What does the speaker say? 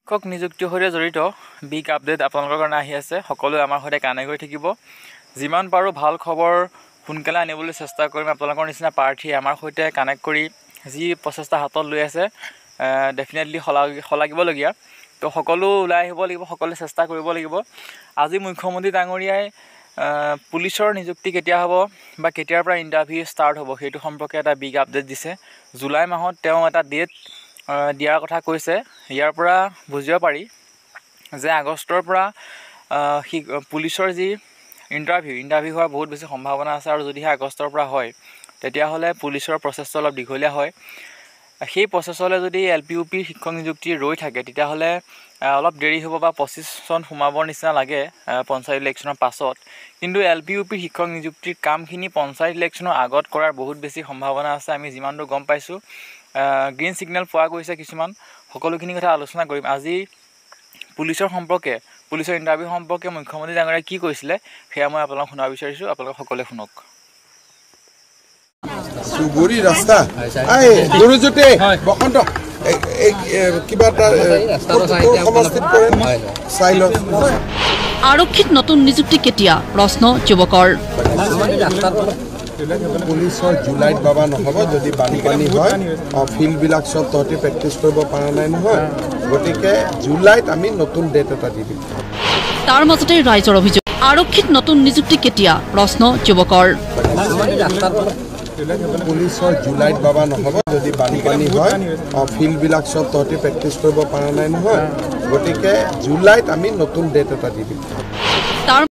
শিক্ষক নিযুক্তিৰ সৈতে জড়িত বিগ আপডেট আপোনালোকৰ কাৰণে আহি আছে। সকলোৱে আমাৰ সৈতে কানেক্ট হৈ থাকিব। যিমান পাৰোঁ ভাল খবৰ সোনকালে আনিবলৈ চেষ্টা কৰিম। আপোনালোকৰ নিচিনা প্ৰাৰ্থী আমাৰ সৈতে কানেক্ট কৰি যি প্ৰচেষ্টা হাতত লৈ আছে ডেফিনেটলি শলাগিবলগীয়া। তো সকলো ওলাই আহিব লাগিব, সকলোৱে চেষ্টা কৰিব লাগিব। আজি মুখ্যমন্ত্ৰী ডাঙৰীয়াই পুলিচৰ নিযুক্তি কেতিয়া হ'ব বা কেতিয়াৰ পৰা ইণ্টাৰভিউ ষ্টাৰ্ট হ'ব সেইটো সম্পৰ্কে এটা বিগ আপডেট দিছে। জুলাই মাহত তেওঁ এটা ডেট দিয়াৰ কথা কৈছে। ইয়াৰ পৰা বুজিব পাৰি যে আগষ্টৰ পৰা পুলিচৰ যি ইণ্টাৰভিউ হোৱাৰ বহুত বেছি সম্ভাৱনা আছে। আৰু যদিহে আগষ্টৰ পৰা হয় তেতিয়াহ'লে পুলিচৰ প্ৰচেছটো অলপ দীঘলীয়া হয়। সেই প্ৰচেছলৈ যদি LPUP শিক্ষক নিযুক্তি ৰৈ থাকে তেতিয়াহ'লে অলপ দেৰি হ'ব বা 25 চন সোমাবৰ নিচিনা লাগে পঞ্চায়ত ইলেকশ্যনৰ পাছত। কিন্তু LPUP শিক্ষক নিযুক্তিৰ কামখিনি পঞ্চায়ত ইলেকশ্যনৰ আগত কৰাৰ বহুত বেছি সম্ভাৱনা আছে। আমি যিমান দূৰ গম পাইছোঁ গ্ৰীণ ছিগনেল পোৱা গৈছে কিছুমান। সকলোখিনি কথা আলোচনা কৰিম। আজি পুলিচৰ ইণ্টাৰভিউ সম্পৰ্কে মুখ্যমন্ত্ৰী ডাঙৰীয়াই কি কৈছিলে সেয়া মই আপোনালোকক শুনাব বিচাৰিছোঁ। আপোনালোক সকলোৱে শুনক। সুগুৰি ৰাস্তা গুৰুজ্যোতি বসন্ত কিবা আৰক্ষীত নতুন নিযুক্তি কেতিয়া প্ৰশ্ন যুৱকৰ। পুলিচৰ জুলাইত বাবা নহ'ব যদি বানপানী হয়। ফিল্ডবিলাক চব তহঁতি প্ৰেক্টিচ কৰিব পৰা নাই নহয়, গতিকে জুলাইত আমি নতুন ডেট এটা দি দিম। তাৰ মাজতে ৰাইজৰ অভিযোগ আৰক্ষীত নতুন নিযুক্তি কেতিয়া প্ৰশ্ন যুৱকৰ। পুলিচৰ জুলাইত বাবা নহ'ব যদি বানপানী হয়। ফিল্ডবিলাক চব তহঁতি প্ৰেক্টিচ কৰিব পৰা নাই নহয়, গতিকে জুলাইত আমি নতুন ডেট এটা দি দিম।